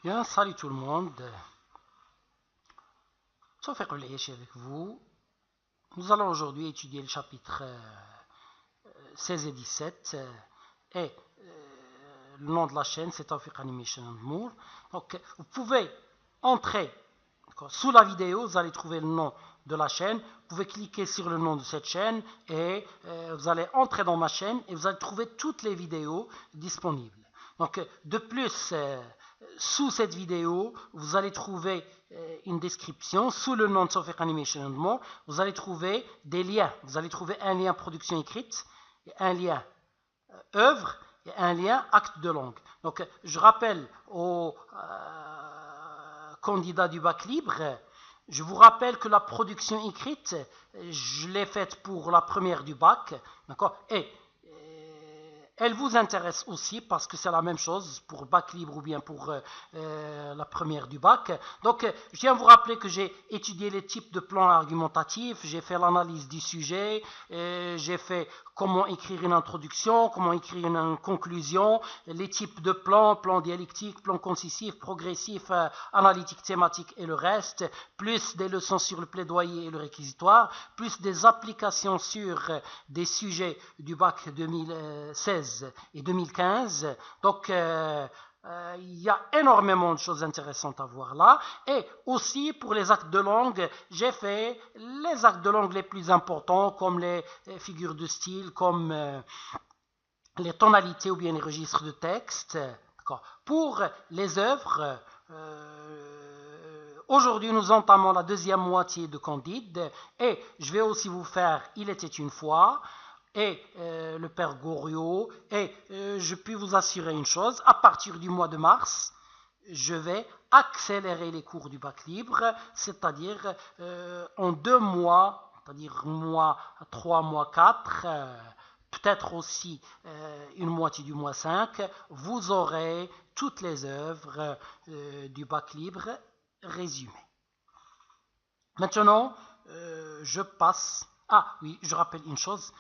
Bien, salut tout le monde. Tawfiq Al-Aishi avec vous. Nous allons aujourd'hui étudier le chapitre 16 et 17. Et le nom de la chaîne, c'est Tawfiq Animation and More. Donc, vous pouvez entrer sous la vidéo, vous allez trouver le nom de la chaîne. Vous pouvez cliquer sur le nom de cette chaîne et vous allez entrer dans ma chaîne et vous allez trouver toutes les vidéos disponibles. Donc, de plus, sous cette vidéo, vous allez trouver une description. Sous le nom de Tawfiq Animation and More, vous allez trouver des liens. Vous allez trouver un lien production écrite, un lien œuvre et un lien acte de langue. Donc, je rappelle aux candidats du bac libre, je vous rappelle que la production écrite, je l'ai faite pour la première du bac, d'accord, et elle vous intéresse aussi parce que c'est la même chose pour bac libre ou bien pour la première du bac. Donc, je tiens à vous rappeler que j'ai étudié les types de plans argumentatifs, j'ai fait l'analyse du sujet, j'ai fait comment écrire une introduction, comment écrire une conclusion, les types de plans, plan dialectique, plan concisif, progressif, analytique, thématique et le reste, plus des leçons sur le plaidoyer et le réquisitoire, plus des applications sur des sujets du bac 2016 et 2015. Donc, il y a énormément de choses intéressantes à voir là. Et aussi, pour les actes de langue, j'ai fait les actes de langue les plus importants, comme les figures de style, comme les tonalités ou bien les registres de texte. Pour les œuvres, aujourd'hui, nous entamons la deuxième moitié de Candide. Et je vais aussi vous faire « Il était une fois » et le père Goriot, et je puis vous assurer une chose, à partir du mois de mars, je vais accélérer les cours du bac libre, c'est-à-dire en 2 mois, c'est-à-dire mois 3, mois 4, peut-être aussi une moitié du mois 5, vous aurez toutes les œuvres du bac libre résumées. Maintenant, je passe... Ah oui, je rappelle une chose.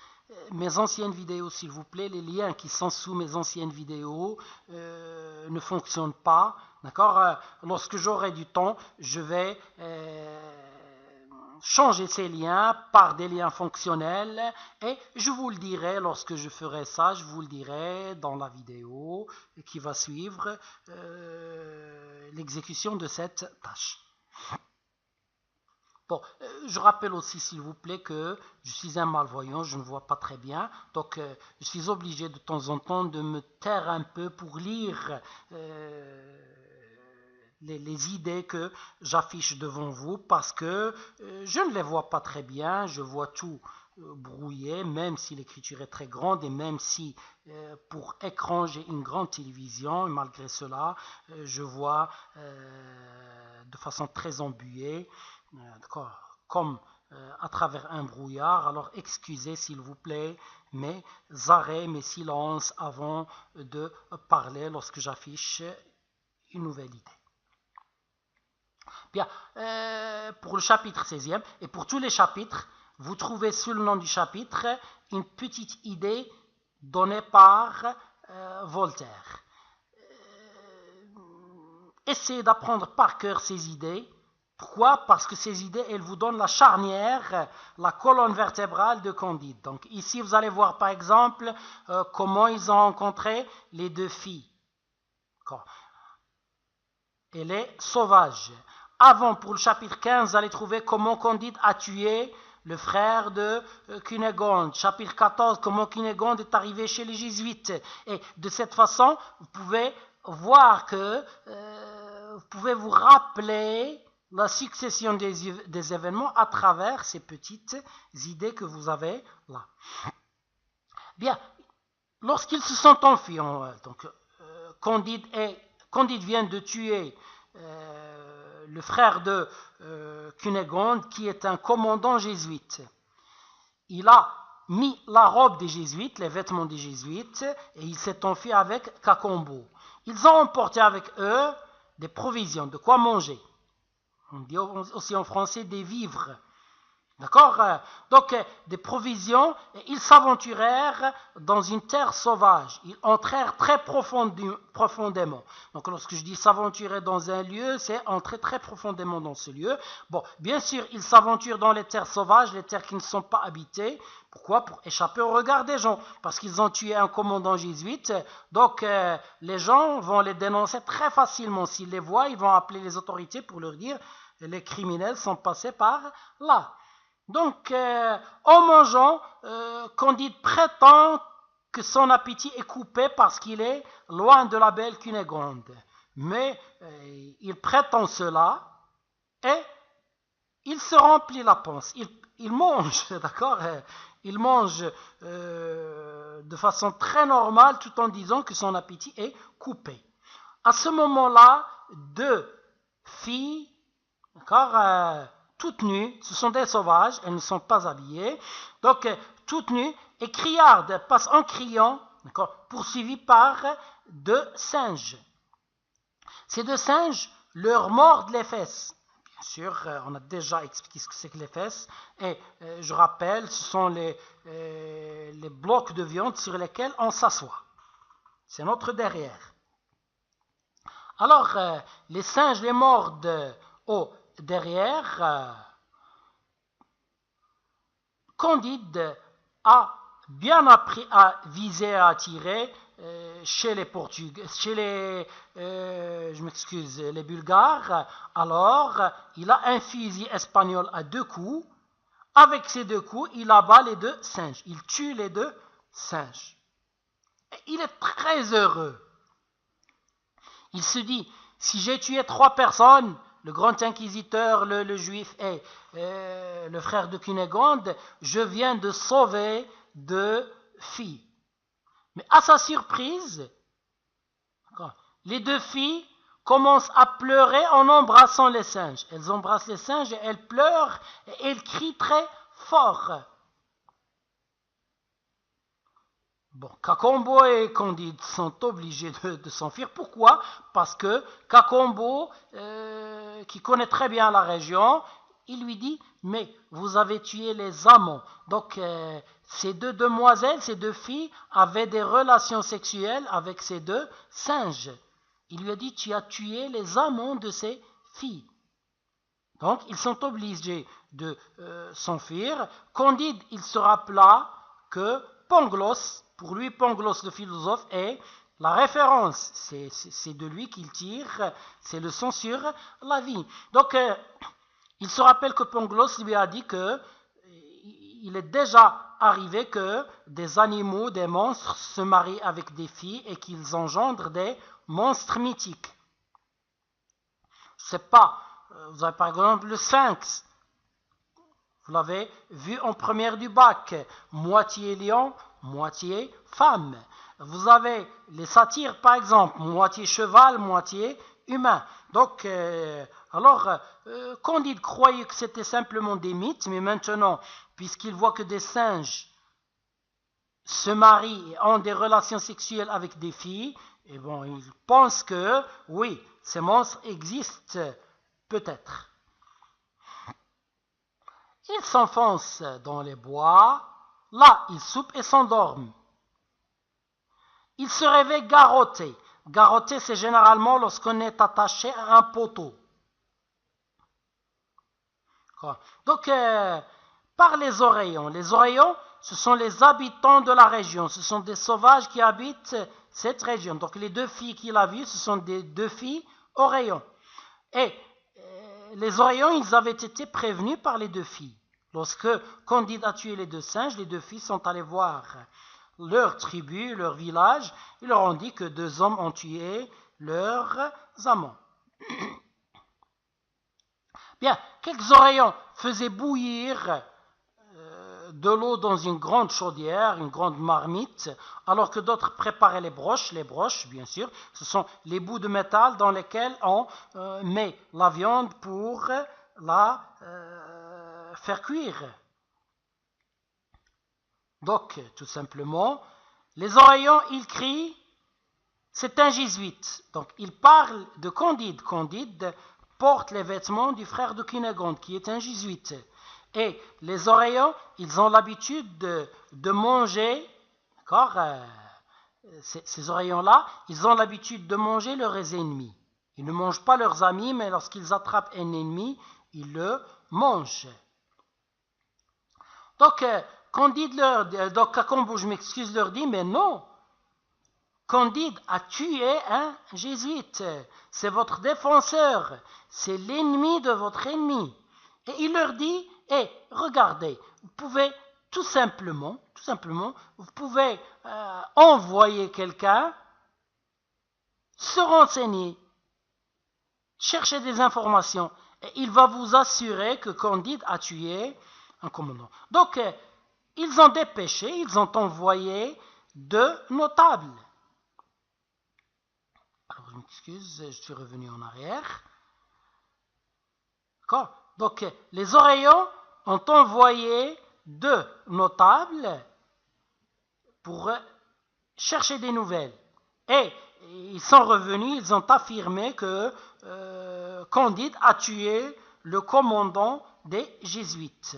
Mes anciennes vidéos, s'il vous plaît, les liens qui sont sous mes anciennes vidéos ne fonctionnent pas. D'accord ? Lorsque j'aurai du temps, je vais changer ces liens par des liens fonctionnels et je vous le dirai lorsque je ferai ça, je vous le dirai dans la vidéo qui va suivre l'exécution de cette tâche. Bon, je rappelle aussi, s'il vous plaît, que je suis un malvoyant, je ne vois pas très bien, donc je suis obligé de temps en temps de me taire un peu pour lire les idées que j'affiche devant vous, parce que je ne les vois pas très bien, je vois tout brouillé, même si l'écriture est très grande et même si pour écran j'ai une grande télévision, et malgré cela, je vois de façon très embuée, comme à travers un brouillard. Alors excusez s'il vous plaît mes arrêts, mes silences avant de parler lorsque j'affiche une nouvelle idée. Bien, pour le chapitre 16e et pour tous les chapitres, vous trouvez sous le nom du chapitre une petite idée donnée par Voltaire. Essayez d'apprendre par cœur ces idées. Pourquoi ? Parce que ces idées, elles vous donnent la charnière, la colonne vertébrale de Candide. Donc ici, vous allez voir par exemple comment ils ont rencontré les 2 filles. Et les sauvages. Avant, pour le chapitre 15, vous allez trouver comment Candide a tué le frère de Cunégonde. Chapitre 14, comment Cunégonde est arrivé chez les jésuites. Et de cette façon, vous pouvez voir que vous pouvez vous rappeler la succession des événements à travers ces petites idées que vous avez là. Bien, lorsqu'ils se sont enfuis, donc Candide vient de tuer le frère de Cunégonde, qui est un commandant jésuite. Il a mis la robe des jésuites, les vêtements des jésuites, et il s'est enfui avec Cacambo. Ils ont emporté avec eux des provisions, de quoi manger. On dit aussi en français des vivres. D'accord? Donc, des provisions, ils s'aventurèrent dans une terre sauvage. Ils entrèrent très profondément. Donc, lorsque je dis s'aventurer dans un lieu, c'est entrer très profondément dans ce lieu. Bon, bien sûr, ils s'aventurent dans les terres sauvages, les terres qui ne sont pas habitées. Pourquoi? Pour échapper au regard des gens. Parce qu'ils ont tué un commandant jésuite. Donc, les gens vont les dénoncer très facilement. S'ils les voient, ils vont appeler les autorités pour leur dire les criminels sont passés par là. Donc, en mangeant, Candide prétend que son appétit est coupé parce qu'il est loin de la belle Cunégonde. Mais il prétend cela et il se remplit la panse. Il mange, d'accord? Il mange de façon très normale tout en disant que son appétit est coupé. À ce moment-là, deux filles, d'accord, toutes nues, ce sont des sauvages, elles ne sont pas habillées, donc toutes nues, et criardes, passent en criant, poursuivis par deux singes. Ces deux singes leur mordent les fesses. Bien sûr, on a déjà expliqué ce que c'est que les fesses, et je rappelle, ce sont les blocs de viande sur lesquels on s'assoit. C'est notre derrière. Alors, les singes les mordent au derrière. Candide a bien appris à viser et à tirer chez les Portugais, chez les Bulgares. Alors, il a un fusil espagnol à 2 coups. Avec ces 2 coups, il abat les 2 singes. Il tue les 2 singes. Et il est très heureux. Il se dit, si j'ai tué 3 personnes, le grand inquisiteur, le juif et le frère de Cunégonde, je viens de sauver 2 filles. Mais à sa surprise, les 2 filles commencent à pleurer en embrassant les singes. Elles embrassent les singes et elles pleurent et elles crient très fort. Bon, Cacambo et Candide sont obligés de s'enfuir. Pourquoi? Parce que Cacambo, qui connaît très bien la région, il lui dit, mais vous avez tué les amants. Donc, ces 2 demoiselles, ces 2 filles, avaient des relations sexuelles avec ces 2 singes. Il lui a dit, tu as tué les amants de ces filles. Donc, ils sont obligés de s'enfuir. Candide, il se rappela que Pangloss, pour lui, Pangloss, le philosophe, est la référence. C'est de lui qu'il tire ses leçons sur la vie. Donc, il se rappelle que Pangloss lui a dit que il est déjà arrivé que des animaux, des monstres se marient avec des filles et qu'ils engendrent des monstres mythiques. Je ne sais pas, vous avez par exemple le sphinx. Vous l'avez vu en première du bac, moitié lion, moitié femme. Vous avez les satyres, par exemple, moitié cheval, moitié humain. Donc, Candide croyait que c'était simplement des mythes, mais maintenant, puisqu'il voit que des singes se marient et ont des relations sexuelles avec des filles, et bon, il pense que, oui, ces monstres existent peut-être. Ils s'enfoncent dans les bois, là, ils soupent et s'endorment. Ils se réveillent garrottés. Garrotter, c'est généralement lorsqu'on est attaché à un poteau. Donc, par les oreillons. Les oreillons, ce sont les habitants de la région. Ce sont des sauvages qui habitent cette région. Donc, les 2 filles qu'il a vues, ce sont des 2 filles oreillons. Et les oreillons, ils avaient été prévenus par les 2 filles. Lorsque Candide a tué les 2 singes, les 2 filles sont allées voir leur tribu, leur village. Ils leur ont dit que 2 hommes ont tué leurs amants. Bien, quelques oreillons faisaient bouillir de l'eau dans une grande chaudière, une grande marmite, alors que d'autres préparaient les broches. Les broches, bien sûr, ce sont les bouts de métal dans lesquels on met la viande pour la faire cuire. Donc, tout simplement, les oreillons, ils crient, c'est un jésuite. Donc, ils parlent de Candide. Candide porte les vêtements du frère de Cunégonde, qui est un jésuite. Et les oreillons, ils ont l'habitude de manger, d'accord, ces oreillons-là, ils ont l'habitude de manger leurs ennemis. Ils ne mangent pas leurs amis, mais lorsqu'ils attrapent un ennemi, ils le mangent. Donc, Kakombo, je m'excuse, leur dit, mais non, Candide a tué un jésuite, c'est votre défenseur, c'est l'ennemi de votre ennemi. Et il leur dit, regardez, vous pouvez tout simplement, vous pouvez envoyer quelqu'un se renseigner, chercher des informations, et il va vous assurer que Candide a tué un commandant. Donc, ils ont dépêché, ils ont envoyé 2 notables. Alors, je m'excuse, je suis revenu en arrière. D'accord? Donc, les oreillons ont envoyé 2 notables pour chercher des nouvelles. Et ils sont revenus, ils ont affirmé que Candide a tué le commandant des Jésuites.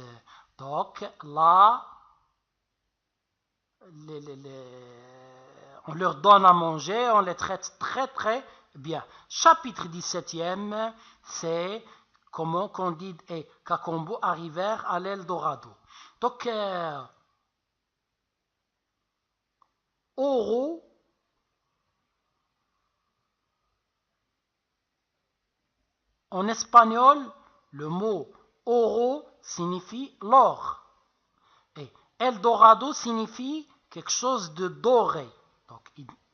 Donc là, on leur donne à manger, on les traite très très bien. Chapitre 17e, c'est comment Candide et Kakombo arrivèrent à l'Eldorado. Donc, Oro, en espagnol, le mot oro signifie l'or. Et Eldorado signifie quelque chose de doré.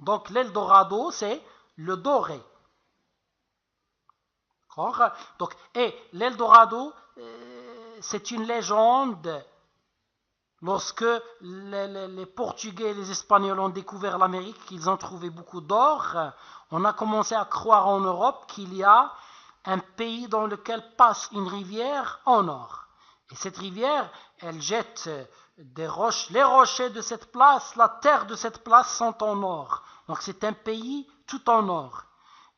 Donc l'Eldorado, c'est le doré. Donc, et l'Eldorado, c'est une légende. Lorsque les Portugais et les Espagnols ont découvert l'Amérique, qu'ils ont trouvé beaucoup d'or, on a commencé à croire en Europe qu'il y a un pays dans lequel passe une rivière en or. Et cette rivière, elle jette des roches, les rochers de cette place, la terre de cette place sont en or. Donc c'est un pays tout en or.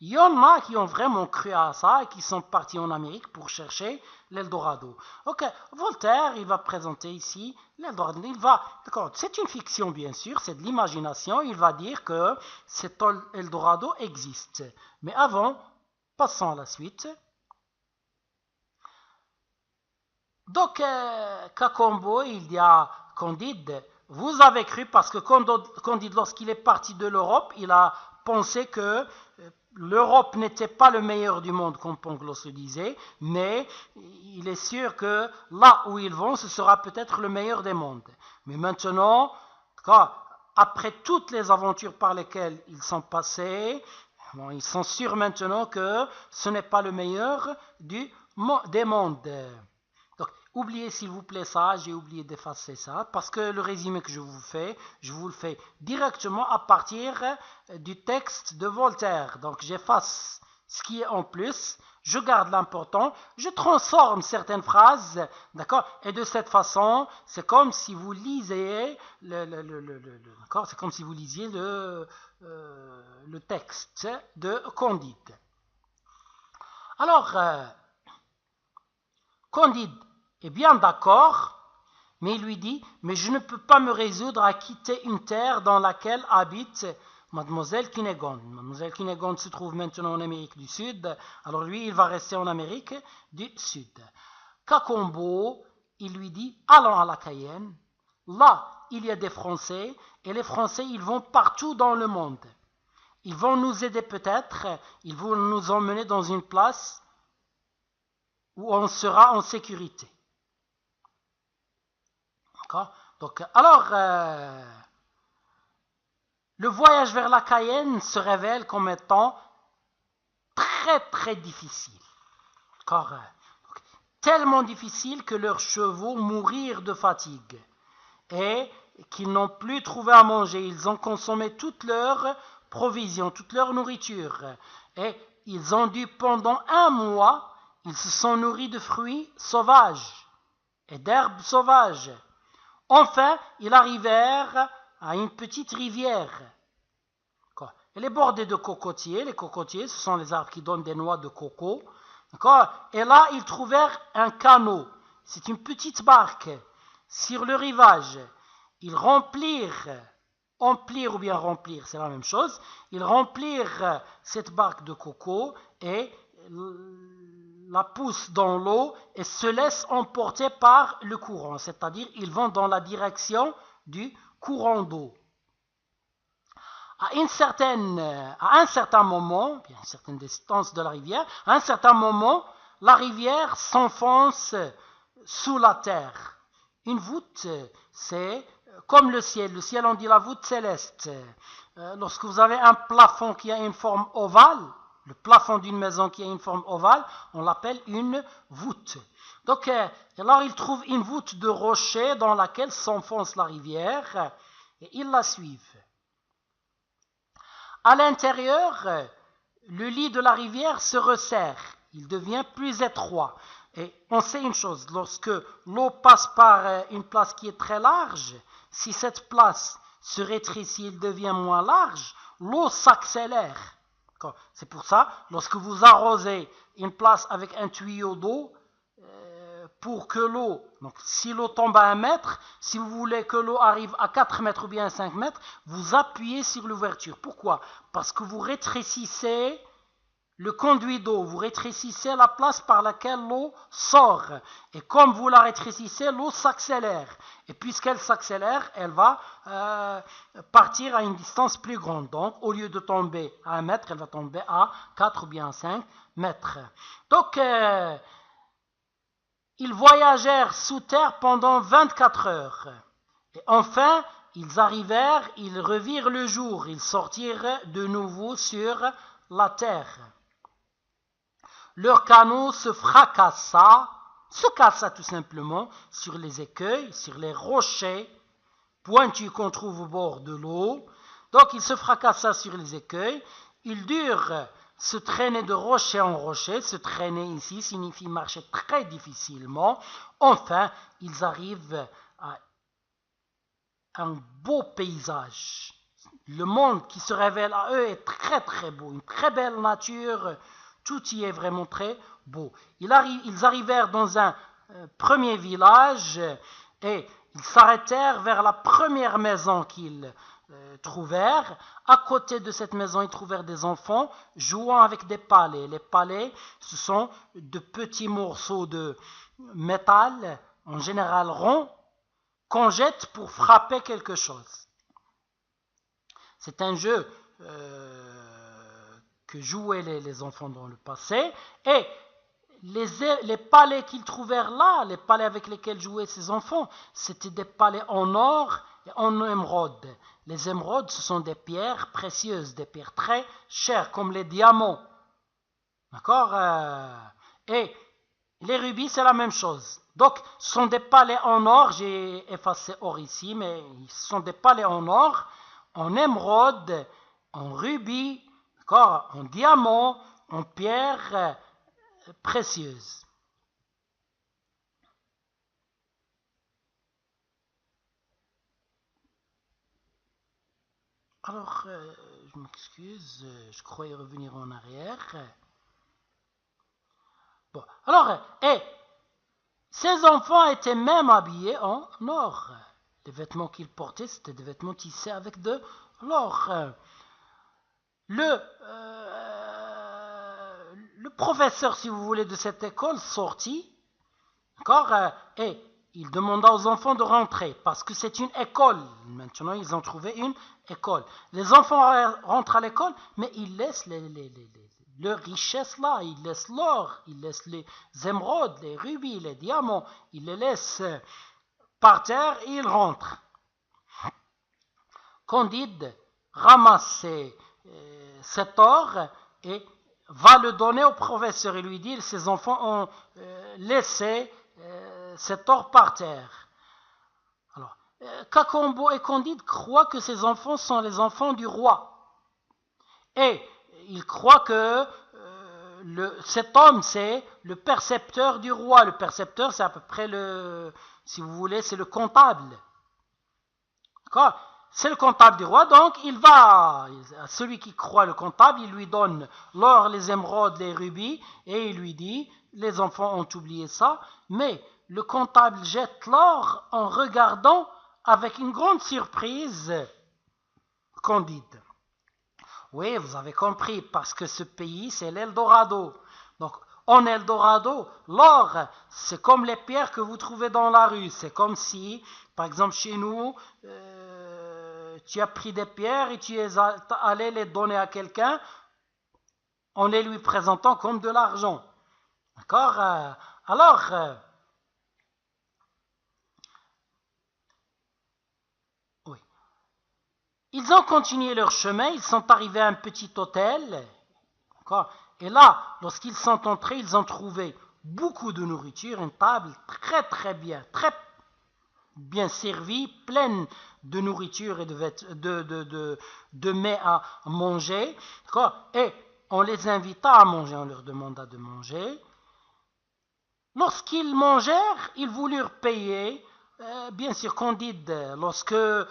Il y en a qui ont vraiment cru à ça et qui sont partis en Amérique pour chercher l'Eldorado. Ok, Voltaire, il va présenter ici l'Eldorado. D'accord, c'est une fiction bien sûr, c'est de l'imagination. Il va dire que cet Eldorado existe. Mais avant, passons à la suite. Donc, Kakombo, il dit à Candide, vous avez cru parce que Candide, lorsqu'il est parti de l'Europe, il a pensé que l'Europe n'était pas le meilleur du monde, comme Pangloss le disait, mais il est sûr que là où ils vont, ce sera peut-être le meilleur des mondes. Mais maintenant, après toutes les aventures par lesquelles ils sont passés, ils sont sûrs maintenant que ce n'est pas le meilleur des mondes. Donc, oubliez s'il vous plaît ça, j'ai oublié d'effacer ça, parce que le résumé que je vous le fais directement à partir du texte de Voltaire. Donc, j'efface ce qui est en plus, je garde l'important, je transforme certaines phrases, d'accord? Et de cette façon, c'est comme si vous lisiez d'accord? C'est comme si vous lisiez le texte de Candide. Alors, Candide est bien d'accord, mais il lui dit, mais je ne peux pas me résoudre à quitter une terre dans laquelle habite Mademoiselle Cunégonde. Mademoiselle Cunégonde se trouve maintenant en Amérique du Sud, alors lui, il va rester en Amérique du Sud. Kakombo, il lui dit, allons à la Cayenne. Là, il y a des Français, et les Français, ils vont partout dans le monde. Ils vont nous aider peut-être, ils vont nous emmener dans une place où on sera en sécurité. D'accord? Donc, alors, le voyage vers la Cayenne se révèle comme étant très très difficile. D'accord? Donc, tellement difficile que leurs chevaux mourirent de fatigue et qu'ils n'ont plus trouvé à manger. Ils ont consommé toute leur provision, toute leur nourriture. Et ils ont dû pendant 1 mois, ils se sont nourris de fruits sauvages et d'herbes sauvages. Enfin, ils arrivèrent à une petite rivière. Elle est bordée de cocotiers. Les cocotiers, ce sont les arbres qui donnent des noix de coco. Et là, ils trouvèrent un canot. c'est une petite barque sur le rivage. Ils remplirent ou bien remplir, c'est la même chose. Ils remplirent cette barque de coco et la poussent dans l'eau et se laissent emporter par le courant, c'est-à-dire ils vont dans la direction du courant d'eau. À un certain moment, à une certaine distance de la rivière, à un certain moment, la rivière s'enfonce sous la terre. Une voûte, c'est comme le ciel. Le ciel, on dit la voûte céleste. Lorsque vous avez un plafond qui a une forme ovale, le plafond d'une maison qui a une forme ovale, on l'appelle une voûte. Donc, alors ils trouvent une voûte de rochers dans laquelle s'enfonce la rivière et ils la suivent. À l'intérieur, le lit de la rivière se resserre, il devient plus étroit. Et on sait une chose, lorsque l'eau passe par une place qui est très large, si cette place se rétrécit, il devient moins large, l'eau s'accélère. C'est pour ça, lorsque vous arrosez une place avec un tuyau d'eau, pour que l'eau, donc si l'eau tombe à 1 mètre, si vous voulez que l'eau arrive à 4 mètres ou bien à 5 mètres, vous appuyez sur l'ouverture. Pourquoi? Parce que vous rétrécissez le conduit d'eau, vous rétrécissez la place par laquelle l'eau sort. Et comme vous la rétrécissez, l'eau s'accélère. Et puisqu'elle s'accélère, elle va partir à une distance plus grande. Donc, au lieu de tomber à 1 mètre, elle va tomber à 4 ou bien à 5 mètres. Donc, ils voyagèrent sous terre pendant 24 heures. Et enfin, ils arrivèrent, ils revirent le jour, ils sortirent de nouveau sur la terre. Leur canot se cassa tout simplement sur les écueils, sur les rochers pointus qu'on trouve au bord de l'eau. Donc il se fracassa sur les écueils, ils durent se traîner de rocher en rocher. Se traîner ici signifie marcher très difficilement. Enfin, ils arrivent à un beau paysage. Le monde qui se révèle à eux est très très beau, une très belle nature, tout y est vraiment très beau. Ils arrivèrent dans un premier village et ils s'arrêtèrent vers la première maison qu'ils trouvèrent. À côté de cette maison, ils trouvèrent des enfants jouant avec des palets. Les palets, ce sont de petits morceaux de métal, en général ronds, qu'on jette pour frapper quelque chose. C'est un jeu que jouaient les enfants dans le passé. Et les palets qu'ils trouvèrent là, les palets avec lesquels jouaient ces enfants, c'était des palets en or et en émeraude. Les émeraudes, ce sont des pierres précieuses, des pierres très chères, comme les diamants. D'accord? Et les rubis, c'est la même chose. Donc, ce sont des palets en or, j'ai effacé or ici, mais ce sont des palets en or, en émeraude, en rubis, d'accord, en diamant, en pierres précieuses. Alors, je m'excuse, je croyais revenir en arrière. Bon, alors, ces enfants étaient même habillés en or. Les vêtements qu'ils portaient, c'était des vêtements tissés avec de l'or. Le professeur, si vous voulez, de cette école sortit, d'accord, et il demanda aux enfants de rentrer, parce que c'est une école. Maintenant, ils ont trouvé une école. Les enfants rentrent à l'école, mais ils laissent leur richesse là, ils laissent l'or, ils laissent les émeraudes, les rubis, les diamants, ils les laissent par terre et ils rentrent. Candide ramasse cet or et va le donner au professeur et lui dit: ces enfants ont laissé cet or par terre. Alors, Cacambo et Candide croient que ces enfants sont les enfants du roi. Et ils croient que cet homme, c'est le percepteur du roi. Le percepteur, c'est à peu près si vous voulez, c'est le comptable. D'accord ? C'est le comptable du roi, donc il va, celui qui croit le comptable, il lui donne l'or, les émeraudes, les rubis, et il lui dit: les enfants ont oublié ça, mais le comptable jette l'or en regardant avec une grande surprise Candide. Oui, vous avez compris, parce que ce pays, c'est l'Eldorado. Donc, en Eldorado, l'or, c'est comme les pierres que vous trouvez dans la rue. C'est comme si, par exemple, chez nous, tu as pris des pierres et tu es allé les donner à quelqu'un en les lui présentant comme de l'argent. D'accord? Alors, oui. Ils ont continué leur chemin, ils sont arrivés à un petit hôtel. D'accord? Et là, lorsqu'ils sont entrés, ils ont trouvé beaucoup de nourriture, une table très bien servie, pleine de nourriture et de mets à manger. D'accord? Et on les invita à manger, on leur demanda de manger. Lorsqu'ils mangèrent, ils voulurent payer. Bien sûr, Candide, lorsque le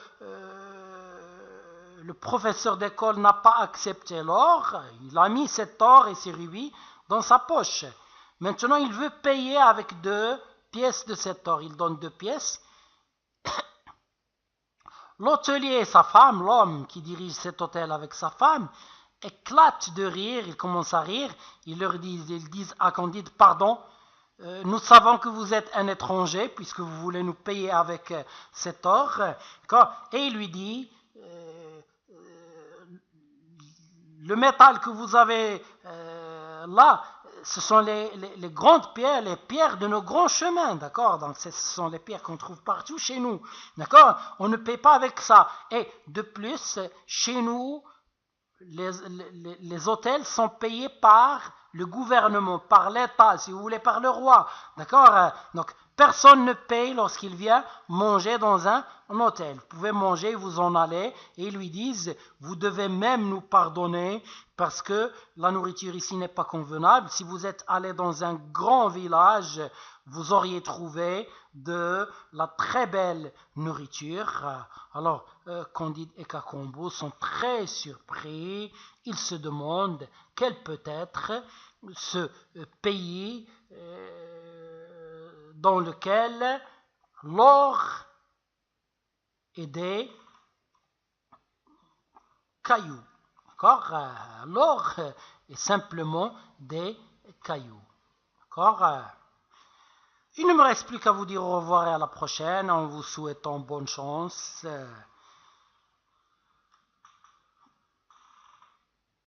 professeur d'école n'a pas accepté l'or, il a mis cet or et ces rubis dans sa poche. Maintenant, il veut payer avec 2 pièces de cet or. Il donne 2 pièces. L'hôtelier et sa femme, l'homme qui dirige cet hôtel avec sa femme, éclatent de rire, ils commencent à rire. Ils disent à Candide, pardon, nous savons que vous êtes un étranger puisque vous voulez nous payer avec cet or. Et il lui dit, le métal que vous avez là, ce sont les grandes pierres, les pierres de nos grands chemins, d'accord? Donc ce sont les pierres qu'on trouve partout chez nous, d'accord? On ne paie pas avec ça. Et de plus, chez nous, les hôtels sont payés par le gouvernement, par l'État, si vous voulez, par le roi, d'accord? Donc personne ne paye lorsqu'il vient manger dans un hôtel. Vous pouvez manger, vous en allez, et ils lui disent, vous devez même nous pardonner parce que la nourriture ici n'est pas convenable. Si vous êtes allé dans un grand village, vous auriez trouvé de la très belle nourriture. Alors, Candide et Cacambo sont très surpris. Ils se demandent quel peut être ce pays dans lequel l'or et des cailloux. D'accord? L'or est simplement des cailloux. D'accord? Il ne me reste plus qu'à vous dire au revoir et à la prochaine en vous souhaitant bonne chance.